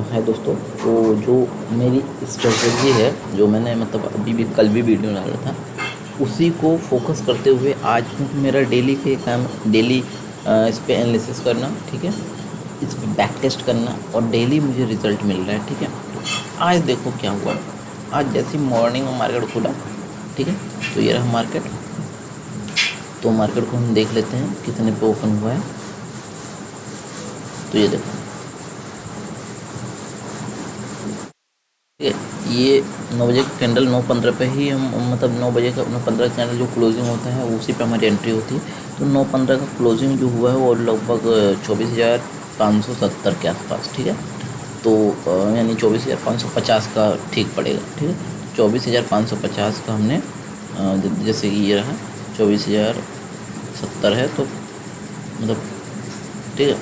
है दोस्तों। तो जो मेरी स्ट्रेटजी है, जो मैंने मतलब अभी भी कल भी वीडियो डाला था, उसी को फोकस करते हुए आज क्योंकि मेरा डेली के काम डेली इस पे एनालिसिस करना, ठीक है, इस पे बैक टेस्ट करना और डेली मुझे रिजल्ट मिल रहा है, ठीक है। तो आज देखो क्या हुआ। आज जैसे मॉर्निंग में मार्केट खुला, ठीक है, तो ये रहा मार्केट। तो मार्केट को हम देख लेते हैं कितने पे ओपन हुआ है। तो ये देखो, ठीक है, ये 9 बजे का कैंडल 9:15 पे ही हम मतलब 9 बजे का 9:15 का कैंडल जो क्लोजिंग होता है उसी पे हमारी एंट्री होती है। तो 9:15 का क्लोजिंग जो हुआ है वो लगभग 24,570 के आसपास, ठीक है। तो यानी 24,550 का ठीक पड़ेगा, ठीक है। 24,550 का हमने जैसे कि ये रहा 24,070 है, तो मतलब ठीक है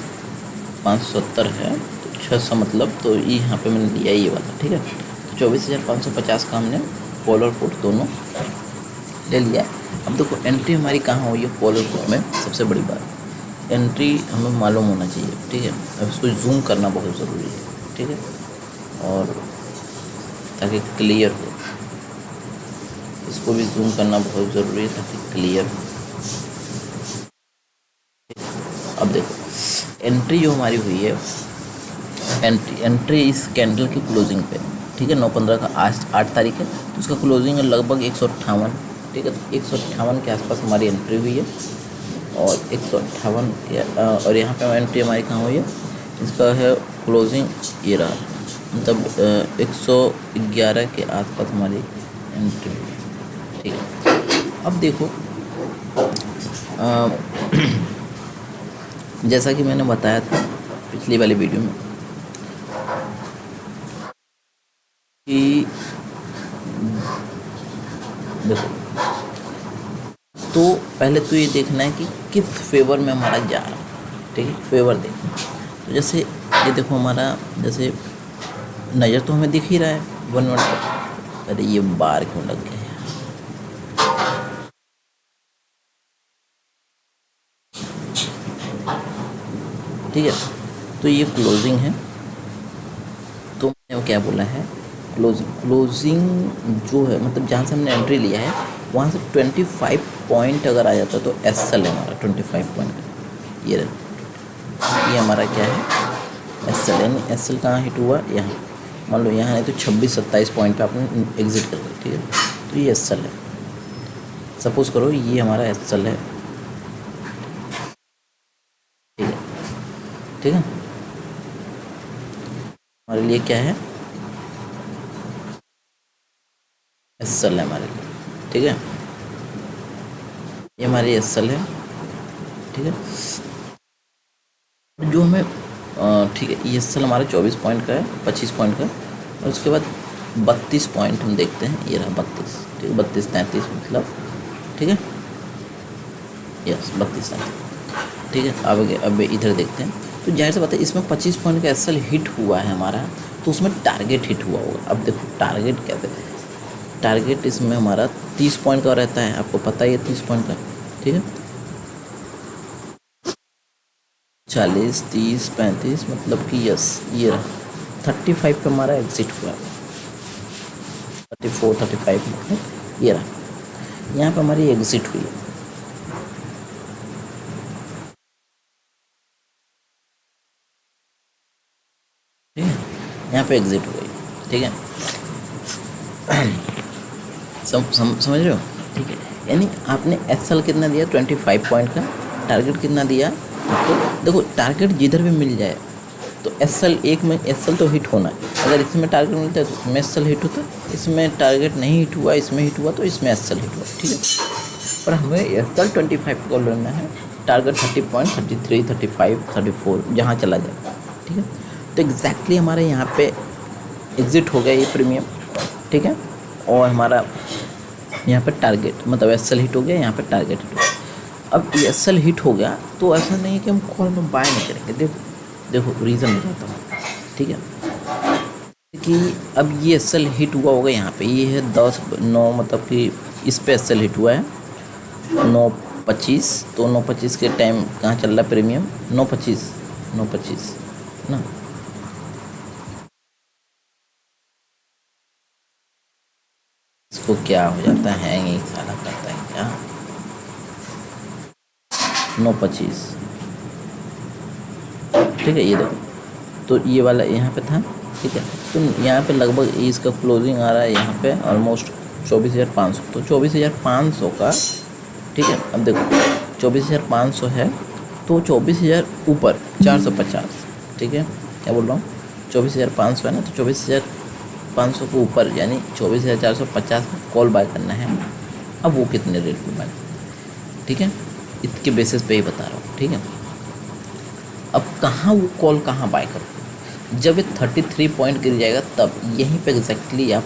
570 है, तो 600 मतलब, तो ये यहाँ पे मैंने लिया ये वाला, ठीक है। तो 24,550 का हमने पोलर पुट दोनों ले लिया है। अब देखो एंट्री हमारी कहाँ हुई है पोलर पुट में। सबसे बड़ी बात, एंट्री हमें मालूम होना चाहिए, ठीक है। अब इसको जूम करना बहुत ज़रूरी है, ठीक है, और ताकि क्लियर हो। इसको भी जूम करना बहुत ज़रूरी है ताकि क्लियर हो। अब देखो एंट्री जो हमारी हुई है, एंट्री इस कैंडल की क्लोजिंग पे, ठीक है, 9:15 का आज 8 तारीख है, तो उसका क्लोजिंग है लगभग 158, ठीक है। तो 158 के आसपास हमारी एंट्री हुई है और 158 और यहाँ पे एंट्री हमारी कहाँ हुई है, इसका है क्लोजिंग ये रहा, मतलब 111 के आसपास हमारी एंट्री हुई है, ठीक है। अब देखो जैसा कि मैंने बताया था पिछली वाली वीडियो में कि देखो, तो पहले तो ये देखना है कि किस फेवर में हमारा जा रहा है, ठीक है, फेवर देखना। तो जैसे ये देखो हमारा, जैसे नज़र तो हमें दिख ही रहा है 1 मिनट पर। अरे ये बार क्यों लग गया है, ठीक है। तो ये क्लोजिंग है, तो मैंने क्या बोला है, क्लोजिंग जो है मतलब जहाँ से हमने एंट्री लिया है वहाँ से 25 पॉइंट अगर आ जाता तो एस एल है हमारा 25 पॉइंट का। ये हमारा क्या है, एस एल। यानी एस एल कहाँ हिट हुआ, यहाँ मान लो यहाँ है तो 26-27 पॉइंट पे आपने एग्जिट कर दिया, ठीक है। तो ये एस एल है, सपोज करो ये हमारा एस एल है, ठीक है, ठीक है। हमारे लिए क्या है, एस एल है हमारे लिए, ठीक है। ये हमारी एस एल है, ठीक है। जो हमें ठीक है, ये एस एल हमारा 24 पॉइंट का है, 25 पॉइंट का। और उसके बाद 32 पॉइंट हम देखते हैं, ये रहा 32, ठीक है, 32-33 मतलब, ठीक है, यस 32-33, ठीक है। अब इधर देखते हैं, तो जाहिर से बात है इसमें 25 पॉइंट का एस एल हिट हुआ है हमारा, तो उसमें टारगेट हिट हुआ होगा। अब देखो टारगेट कैसे, टारगेट इसमें हमारा 30 पॉइंट का रहता है, आपको पता ही है 30 पॉइंट का, ठीक है। 40, 30, 35 मतलब कि यस ये रहा 35 पे हमारा एग्जिट हुआ, 34-35 मतलब ये रहा, यहाँ पे हमारी एग्जिट हुई है, ठीक है, यहाँ पे एग्जिट हो गई, ठीक है। समझ रहे हो, ठीक है। यानी आपने एस एल कितना दिया 25 पॉइंट का, टारगेट कितना दिया, तो देखो टारगेट जिधर भी मिल जाए तो एस एल एक में एस एल तो हिट होना है। अगर इसमें टारगेट मिलता है तो इसमें एस एल हिट होता है, इसमें टारगेट नहीं हिट हुआ, इसमें हिट हुआ तो इसमें एस एल हिट हुआ, ठीक है। पर हमें एस एल 25 को लेना है, टारगेट 30 पॉइंट 33, 35, 34 जहाँ चला जाए, ठीक है। तो एग्जैक्टली हमारे यहाँ पे एग्जिट हो गया ये प्रीमियम, ठीक है। और हमारा यहाँ पे टारगेट मतलब एस एल हिट हो गया, यहाँ पे टारगेट हिट हो गया। अब एस एल हिट हो गया तो ऐसा नहीं है कि हम कॉल में बाय नहीं करेंगे। देखो रीज़न बताता हूँ, ठीक है, कि अब ये एस एल हिट हुआ होगा यहाँ पे, ये है 10-9 मतलब कि इस पे एस एल हिट हुआ है 9:25, तो 9:25 के टाइम कहाँ चल रहा है प्रीमियम 9:25 ना, इसको क्या हो जाता है, हैंग एक साला करता है क्या। 9:25, ठीक है, ये देखो, तो ये वाला यहाँ पे था, ठीक है। तो यहाँ पे लगभग इसका क्लोजिंग आ रहा है यहाँ पे ऑलमोस्ट 24,500, तो 24,500 का, ठीक है। अब देखो 24,500 है, तो 24,000 ऊपर 450, ठीक है, क्या बोल रहा हूँ, 24,500 है ना, तो 24,500 के ऊपर यानी 24,450 का कॉल बाय करना है। अब वो कितने रेट पे बाय, ठीक है, इसके बेसिस पे ही बता रहा हूँ, ठीक है। अब कहाँ वो कॉल कहाँ बाय करो, जब ये 33 पॉइंट गिर जाएगा तब यहीं पे एग्जैक्टली आप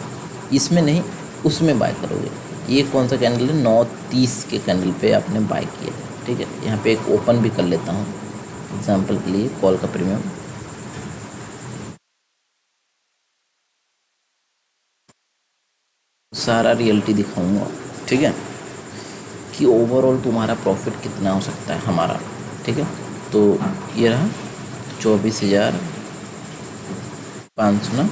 इसमें नहीं उसमें बाय करोगे। ये कौन सा कैंडल है, 9:30 के कैंडल पे आपने बाय किया है, ठीक है। यहाँ पे एक ओपन भी कर लेता हूँ एग्जांपल के लिए कॉल का प्रीमियम, सारा रियलिटी दिखाऊंगा, ठीक है, कि ओवरऑल तुम्हारा प्रॉफिट कितना हो सकता है हमारा, ठीक है। तो ये रहा 24,500 ना,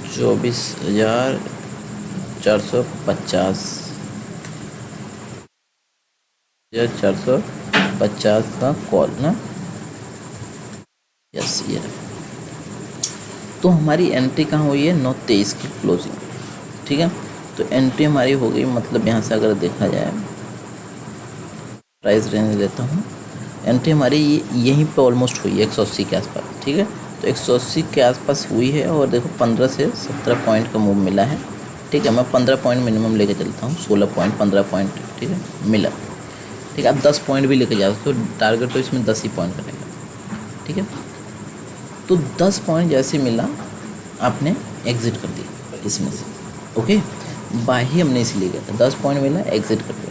24,450, 450 का कॉल ना, यस ये रहा। तो हमारी एंट्री कहाँ हुई है, 9:23 की क्लोजिंग, ठीक है। तो एंट्री हमारी हो गई, मतलब यहाँ से अगर देखा जाए प्राइस रेंज लेता हूँ, एंट्री हमारी यहीं पे ऑलमोस्ट हुई है 180 के आसपास, ठीक है। तो 180 के आसपास हुई है और देखो 15 से 17 पॉइंट का मूव मिला है, ठीक है। मैं 15 पॉइंट मिनिमम लेके चलता हूँ, 16 पॉइंट 15 पॉइंट, ठीक है, मिला, ठीक है। आप 10 पॉइंट भी लेके जाओ तो टारगेट तो इसमें 10 ही पॉइंट का रहेगा, ठीक है। तो 10 पॉइंट जैसे मिला आपने एग्ज़िट कर दिया इसमें से, ओके, बाय ही हमने इसलिए किया था, 10 पॉइंट मिला एग्ज़िट कर दिया।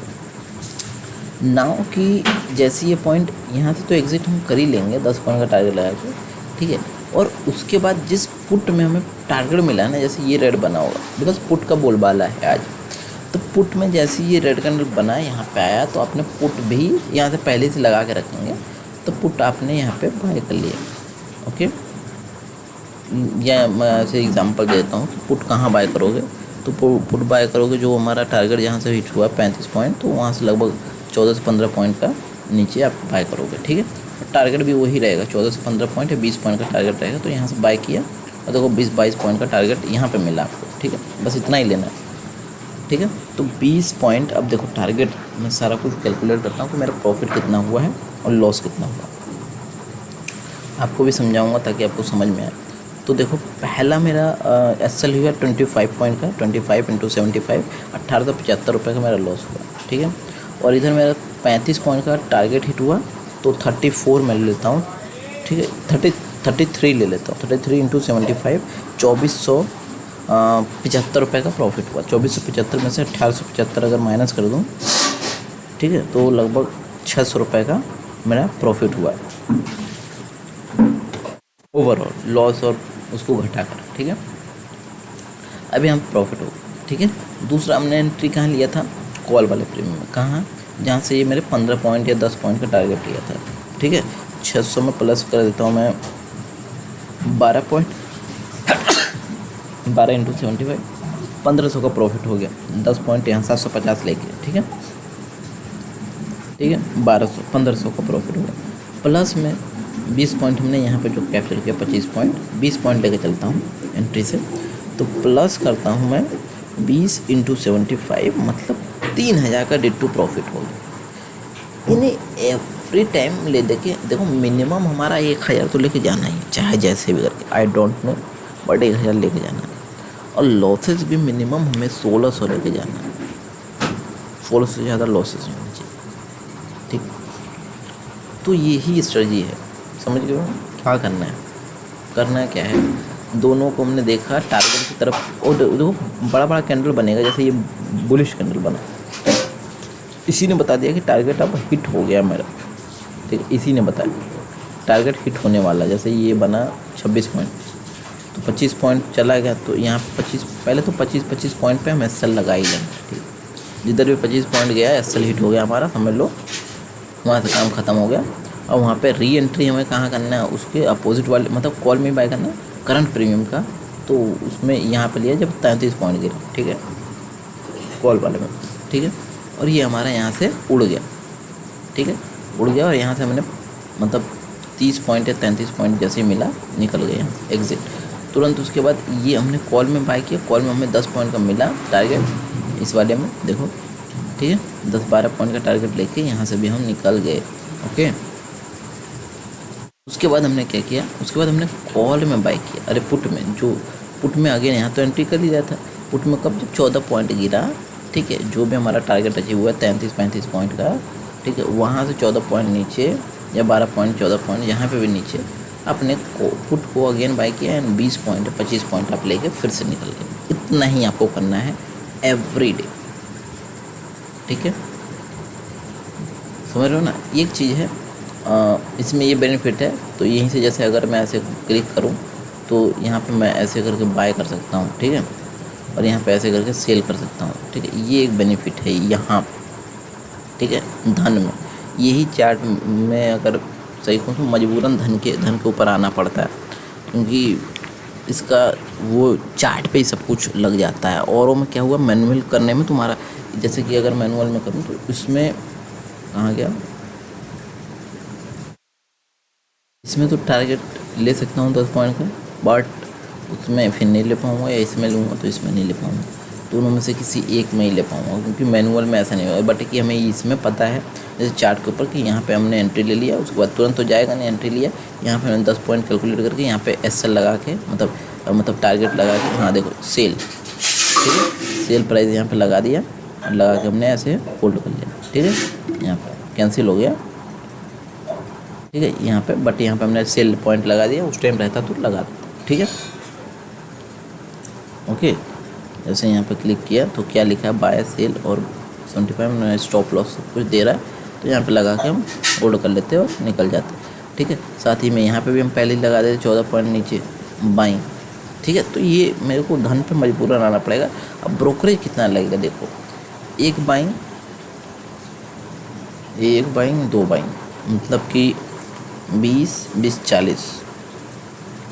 नाउ कि जैसे ये पॉइंट यहाँ से तो एग्ज़िट हम कर ही लेंगे 10 पॉइंट का टारगेट लगा के, ठीक है। और उसके बाद जिस पुट में हमें टारगेट मिला है ना, जैसे ये रेड बना होगा, बिकॉज पुट का बोलबाला है आज, तो पुट में जैसे ये रेड कैंडल बना यहाँ पे आया तो आपने पुट भी यहाँ से पहले से लगा के रखेंगे, तो पुट आपने यहाँ पे बाय कर लिया, ओके। या मैं ऐसे एग्जांपल देता हूँ कि पुट कहाँ बाय करोगे, तो पुट बाय करोगे जो हमारा टारगेट जहाँ से हिट हुआ 35 पॉइंट, तो वहाँ से लगभग 14 से 15 पॉइंट का नीचे आप बाय करोगे, ठीक है। टारगेट भी वही रहेगा, 14 से 15 पॉइंट या 20 पॉइंट का टारगेट रहेगा, तो यहाँ से बाय किया और देखो 20-22 पॉइंट का टारगेट यहाँ पे मिला आपको, ठीक है, बस इतना ही लेना है, ठीक है। तो 20 पॉइंट, अब देखो टारगेट मैं सारा कुछ कैलकुलेट करता हूँ कि मेरा प्रॉफिट कितना हुआ है और लॉस कितना हुआ, आपको भी समझाऊँगा ताकि आपको समझ में आए। तो देखो पहला मेरा एसएल हुआ 25 पॉइंट का, 25 × 75, 1875 रुपये का मेरा लॉस हुआ, ठीक है। और इधर मेरा 35 पॉइंट का टारगेट हिट हुआ, तो 34 मैं ले लेता हूँ, ठीक है, 33 ले लेता हूँ, 33 × 75, 2475 रुपये का प्रॉफिट हुआ। 2475 में से 1875 अगर माइनस कर दूँ, ठीक है, तो लगभग 600 रुपये का मेरा प्रॉफिट हुआ है ओवरऑल, लॉस और उसको घटा कर, ठीक है। अभी हम प्रॉफिट हो, ठीक है। दूसरा हमने एंट्री कहाँ लिया था, कॉल वाले प्रीमियम में, कहाँ, जहाँ से ये मेरे 15 पॉइंट या 10 पॉइंट का टारगेट लिया था, ठीक है। 600 में प्लस कर देता हूँ मैं 12 पॉइंट, 12 × 75, 1500 का प्रॉफिट हो गया, 10 पॉइंट यहाँ 750 लेके, ठीक है, ठीक है, 1500 का प्रॉफिट हो गया। प्लस में 20 पॉइंट हमने यहाँ पे जो कैप्चर किया, 25 पॉइंट, 20 पॉइंट लेके चलता हूँ एंट्री से, तो प्लस करता हूँ मैं 20 × 75, मतलब 3000 का डिट्टू प्रॉफिट हो गया। इन्हें एवरी टाइम ले देके देखो, मिनिमम हमारा 1000 तो लेके जाना ही, चाहे जैसे भी करके, आई डोंट नो, बट 1000 लेके जाना है। और लॉसेस भी मिनिमम हमें 1600 लेके जाना है, 1600 से ज़्यादा लॉसेस नहीं होने चाहिए, ठीक। तो यही स्ट्रेटजी है, समझ गए हो क्या करना है, करना क्या है। दोनों को हमने देखा टारगेट की तरफ, और देखो बड़ा बड़ा कैंडल बनेगा, जैसे ये बुलिश कैंडल बना, इसी ने बता दिया कि टारगेट अब हिट हो गया मेरा, ठीक है, इसी ने बताया टारगेट हिट होने वाला। जैसे ये बना 26 पॉइंट, तो 25 पॉइंट चला गया, तो यहाँ 25, पहले तो 25 पॉइंट पे हम एसएल लगा ही लेंगे, ठीक। जिधर भी 25 पॉइंट गया एसएल हिट हो गया हमारा, समझ लो वहाँ से काम ख़त्म हो गया। और वहाँ पे री एंट्री हमें कहाँ करना है, उसके अपोजिट वाले, मतलब कॉल में बाय करना है करंट प्रीमियम का, तो उसमें यहाँ पे लिया जब 33 पॉइंट गिरा, ठीक है, कॉल वाले में, ठीक है। और ये हमारा यहाँ से उड़ गया, ठीक है, उड़ गया और यहाँ से हमने मतलब 30 पॉइंट या 33 पॉइंट जैसे ही मिला निकल गए यहाँ से एग्जिट तुरंत। उसके बाद ये हमने कॉल में बाय किया, कॉल में हमें 10 पॉइंट का मिला टारगेट इस वाले में, देखो ठीक है, 10-12 पॉइंट का टारगेट लेके यहाँ से भी हम निकल गए। ओके, उसके बाद हमने क्या किया, उसके बाद हमने कॉल में बाय किया, अरे पुट में, जो पुट में आगे यहाँ तो एंट्री कर लिया था, पुट में कब, जब 14 पॉइंट गिरा, ठीक है, जो भी हमारा टारगेट अचीव हुआ 33-35 पॉइंट का, ठीक है, वहाँ से 14 पॉइंट नीचे या 12 पॉइंट 14 पॉइंट यहाँ पे भी नीचे अपने को पुट को अगेन बाय किया एंड 20 पॉइंट 25 पॉइंट आप लेके फिर से निकल गए। इतना ही आपको करना है एवरी डे, ठीक है, समझ रहे हो ना। एक चीज़ है इसमें ये बेनिफिट है, तो यहीं से जैसे अगर मैं ऐसे क्लिक करूँ तो यहाँ पे मैं ऐसे करके बाय कर सकता हूँ, ठीक है, और यहाँ पे ऐसे करके सेल कर सकता हूँ, ठीक है, ये एक बेनिफिट है यहाँ, ठीक है। धन में यही चार्ट में अगर सही कहूँ तो मजबूरन धन के ऊपर आना पड़ता है, क्योंकि इसका वो चार्ट पे ही सब कुछ लग जाता है। और में क्या हुआ, मैनुअल करने में तुम्हारा, जैसे कि अगर मैनुअल में करूँ तो इसमें कहाँ गया, इसमें तो टारगेट ले सकता हूँ 10 पॉइंट का, बट उसमें फिर नहीं ले पाऊँगा, या इसमें लूँगा तो इसमें नहीं ले पाऊँगा, दोनों में से किसी एक में ही ले पाऊँगा, क्योंकि मैनुअल में ऐसा नहीं होगा। बट कि हमें इसमें पता है जैसे चार्ट के ऊपर कि यहाँ पे हमने एंट्री ले लिया, उसके बाद तुरंत तो जाएगा नहीं, एंट्री लिया, यहाँ पे हमने 10 पॉइंट कैलकुलेट करके यहाँ पे SL लगा के मतलब टारगेट लगा के, हाँ देखो सेल, ठीक है, सेल प्राइस यहाँ पे लगा दिया, लगा के हमने ऐसे होल्ड कर लिया, ठीक है, यहाँ पर कैंसिल हो गया, ठीक है, यहाँ पे, बट यहाँ पे हमने सेल पॉइंट लगा दिया, उस टाइम रहता तो लगा देता, ठीक है। ओके, जैसे यहाँ पे क्लिक किया तो क्या लिखा है, बाय सेल और 75 स्टॉप लॉस सब कुछ दे रहा है, तो यहाँ पे लगा के हम होल्ड कर लेते हैं और निकल जाते हैं, ठीक है। साथ ही में यहाँ पे भी हम पहले ही लगा देते 14 पॉइंट नीचे बाइंग, ठीक है। तो ये मेरे को धन पे मजबूरन आना पड़ेगा। अब ब्रोकरेज कितना लगेगा, देखो, एक बाइंग, दो बाइंग, मतलब कि 20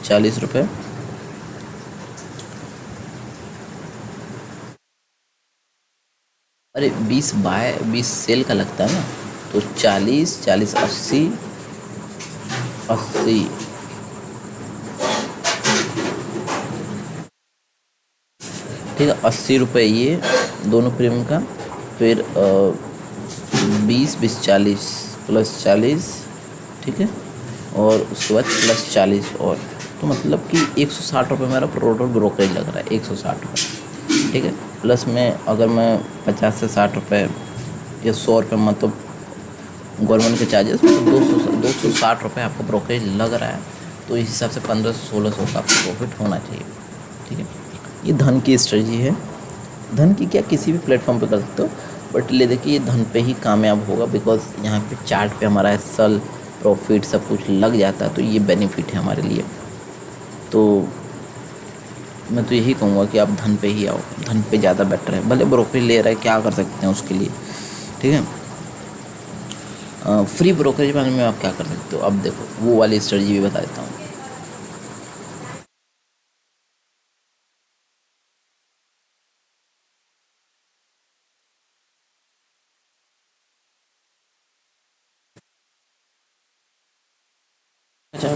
40 रुपये, अरे 20 बाय 20 सेल का लगता है ना, तो 40 80 ठीक है, 80 रुपये ये दोनों प्रीमियम का, फिर 20 40 प्लस 40, ठीक है, और उसके बाद प्लस 40 और, तो मतलब कि 160 रुपये मेरा टोटल ब्रोकरेज लग रहा है, 160 रुपये, ठीक है। प्लस में अगर मैं 50 से 60 रुपये या 100 रुपये मतलब गवर्नमेंट के चार्जेस, मतलब 260 रुपये आपको ब्रोकरेज लग रहा है, तो इस हिसाब से 1500-1600 का आपको प्रॉफिट होना चाहिए, ठीक है। ये धन की स्ट्रेटजी है, धन की क्या किसी भी प्लेटफॉर्म पे कर सकते हो, बट ले देखिए ये धन पे ही कामयाब होगा, बिकॉज यहाँ पे चार्ट पे हमारा एसएल प्रॉफिट सब कुछ लग जाता है, तो ये बेनिफिट है हमारे लिए। तो मैं तो यही कहूँगा कि आप धन पे ही आओ, धन पे ज़्यादा बेटर है, भले ब्रोकरेज ले रहा है क्या कर सकते हैं उसके लिए, ठीक है। फ्री ब्रोकरेज वाले में आप क्या कर सकते हो, अब देखो वो वाली स्ट्रेटजी भी बता देता हूँ। अच्छा,